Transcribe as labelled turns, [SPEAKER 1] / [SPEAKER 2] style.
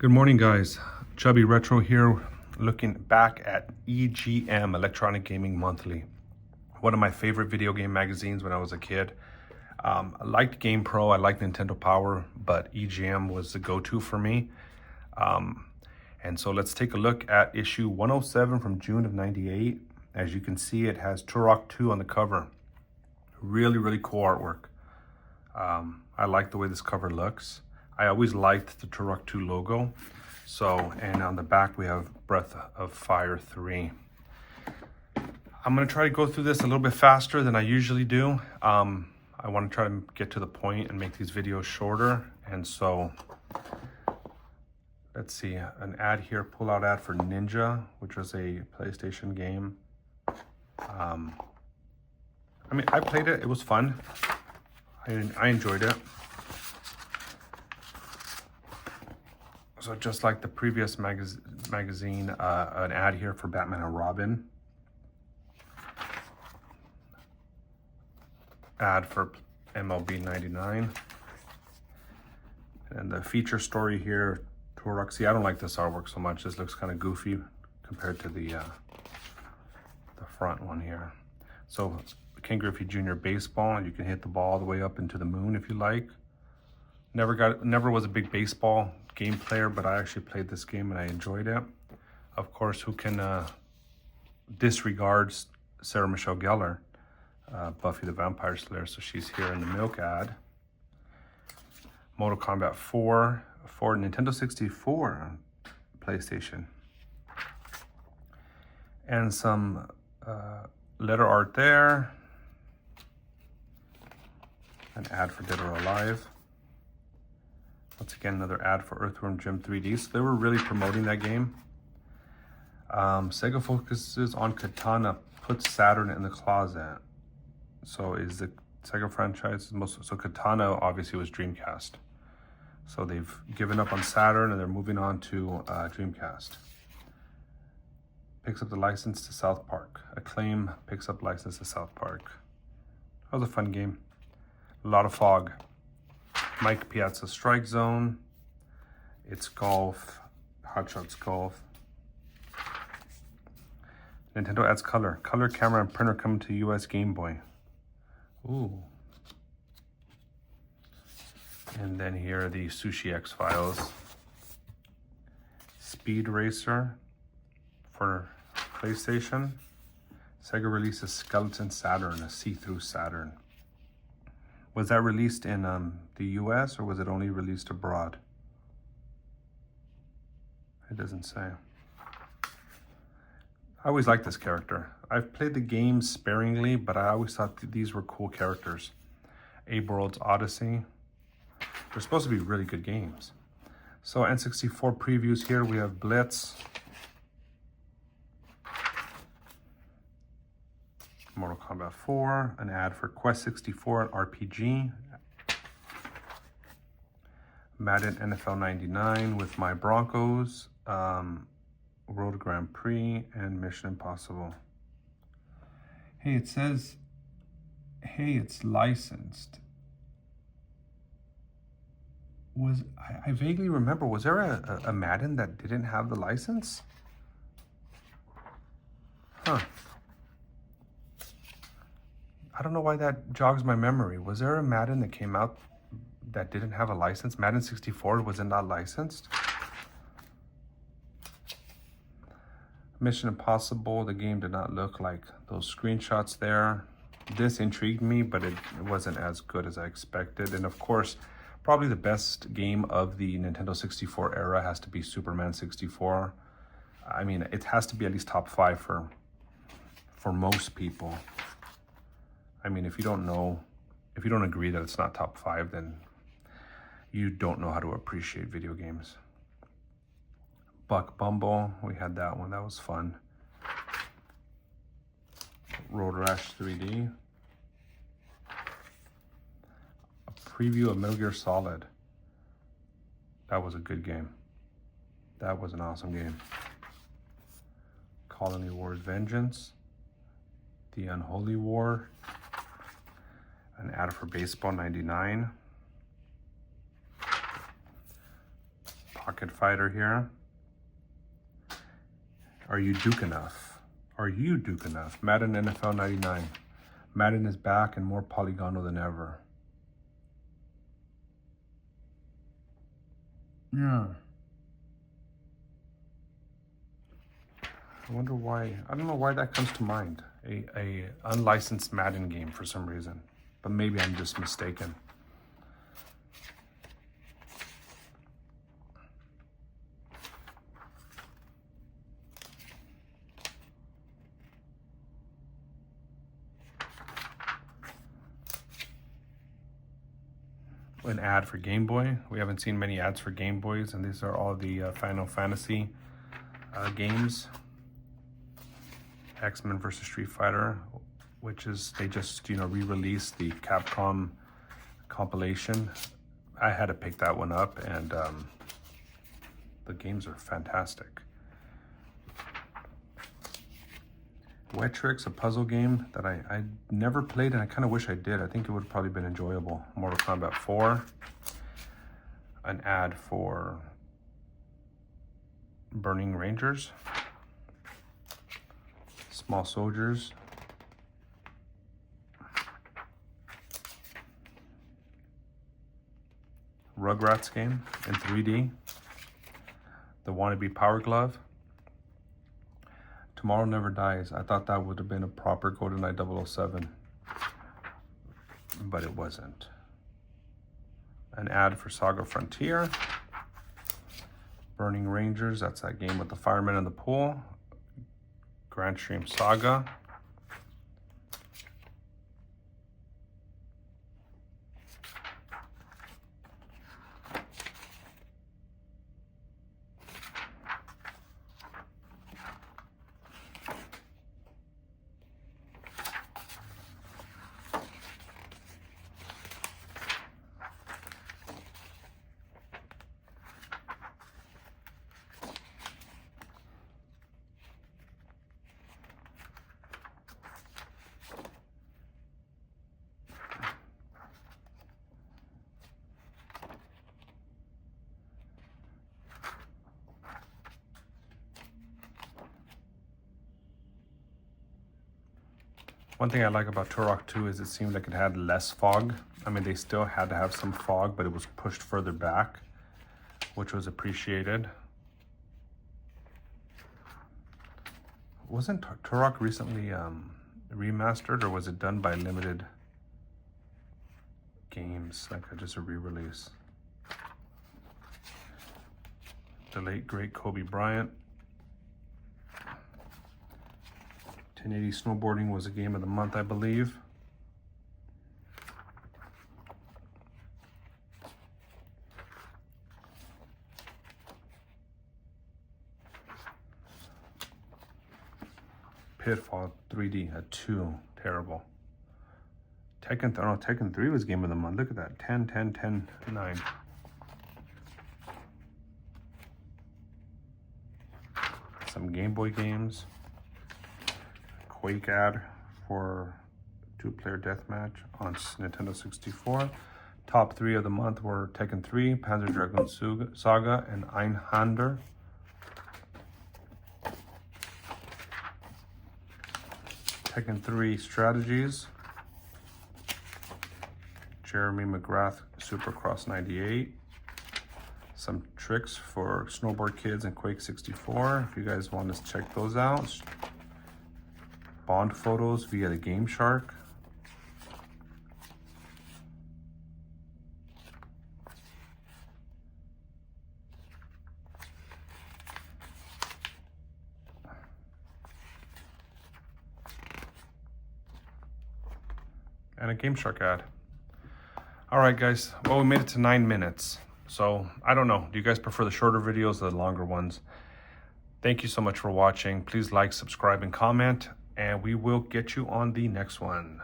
[SPEAKER 1] Good morning, guys. Chubby Retro here, looking back at EGM, Electronic Gaming Monthly. One of my favorite video game magazines when I was a kid. I liked GamePro, I liked Nintendo Power, but EGM was the go-to for me. And so let's take a look at issue 107 from June of 98. As you can see, it has Turok 2 on the cover. Really, really cool artwork. I like the way this cover looks. I always liked the Turok 2 logo. So, and on the back we have Breath of Fire 3. I'm gonna try to go through this a little bit faster than I usually do. I wanna try to get to the point and make these videos shorter. And so, let's see, an ad here, pull out ad for Ninja, which was a PlayStation game. I mean, I played it, it was fun. I enjoyed it. So just like the previous magazine, an ad here for Batman and Robin. Ad for MLB 99. And the feature story here, Turok. See, I don't like this artwork so much. This looks kind of goofy compared to the front one here. So Ken Griffey Jr. baseball. You can hit the ball all the way up into the moon if you like. Never was a big baseball game player, but I actually played this game and I enjoyed it. Of course, who can disregard Sarah Michelle Gellar, Buffy the Vampire Slayer? So she's here in the Milk ad. Mortal Kombat 4 for Nintendo 64 on PlayStation. And some letter art there. An ad for Dead or Alive. Once again, another ad for Earthworm Jim 3D. So they were really promoting that game. Sega focuses on Katana, puts Saturn in the closet. So is the Sega franchise so Katana obviously was Dreamcast. So they've given up on Saturn and they're moving on to Dreamcast. Picks up the license to South Park. Acclaim picks up license to South Park. That was a fun game. A lot of fog. Mike Piazza Strike Zone. It's Golf. Hot Shots Golf. Nintendo adds color. Color camera and printer coming to US Game Boy. Ooh. And then here are the Sushi X-Files. Speed Racer for PlayStation. Sega releases Skeleton Saturn, a see-through Saturn. Was that released in the US or was it only released abroad? It doesn't say. I always liked this character. I've played the game sparingly, but I always thought these were cool characters. Abe World's Odyssey. They're supposed to be really good games. So N64 previews here. We have Blitz. Mortal Kombat 4, an ad for Quest 64 and RPG. Madden NFL 99 with My Broncos, Road Grand Prix, and Mission Impossible. Hey, it says, hey, it's licensed. I vaguely remember, was there a Madden that didn't have the license? Huh. I don't know why that jogs my memory. Was there a Madden that came out that didn't have a license? Madden 64, was it not licensed? Mission Impossible, the game did not look like those screenshots there. This intrigued me, but it wasn't as good as I expected. And of course, probably the best game of the Nintendo 64 era has to be Superman 64. I mean, it has to be at least top 5 for most people. I mean, if you don't agree that it's not top 5, then you don't know how to appreciate video games. Buck Bumble, we had that one, that was fun. Road Rash 3D. A preview of Metal Gear Solid. That was a good game. That was an awesome game. Colony Wars Vengeance. The Unholy War. An ad for Baseball 99. Pocket Fighter here. Are you Duke enough? Are you Duke enough? Madden NFL 99. Madden is back and more polygonal than ever. Yeah. I wonder why. I don't know why that comes to mind. A unlicensed Madden game for some reason. But maybe I'm just mistaken. An ad for Game Boy. We haven't seen many ads for Game Boys, and these are all the Final Fantasy games. X-Men versus Street Fighter, which is, they just, you know, re-released the Capcom compilation. I had to pick that one up, and the games are fantastic. Wet Tricks, a puzzle game that I never played, and I kind of wish I did. I think it would have probably been enjoyable. Mortal Kombat 4. An ad for Burning Rangers. Small Soldiers. Rugrats game in 3D. The Wannabe Power Glove. Tomorrow Never Dies. I thought that would have been a proper GoldenEye 007, but it wasn't. An ad for Saga Frontier. Burning Rangers, that's that game with the firemen in the pool. Grand Stream Saga. One thing I like about Turok 2 is it seemed like it had less fog. I mean, they still had to have some fog, but it was pushed further back, which was appreciated. Wasn't Turok recently remastered, or was it done by Limited Games, like just a re-release? The late great Kobe Bryant. 1080 Snowboarding was a game of the month, I believe. Pitfall 3D at 2, terrible. Tekken 3 was game of the month. Look at that, 10, 10, 10, 9. Some Game Boy games. Quake ad for 2-player deathmatch on Nintendo 64. Top 3 of the month were Tekken 3, Panzer Dragoon Saga, and Einhander. Tekken 3 strategies. Jeremy McGrath Supercross 98. Some tricks for Snowboard Kids and Quake 64. If you guys want to check those out. Bond photos via the Game Shark. And a Game Shark ad. All right, guys. Well, we made it to 9 minutes. So I don't know. Do you guys prefer the shorter videos or the longer ones? Thank you so much for watching. Please like, subscribe, and comment. And we will get you on the next one.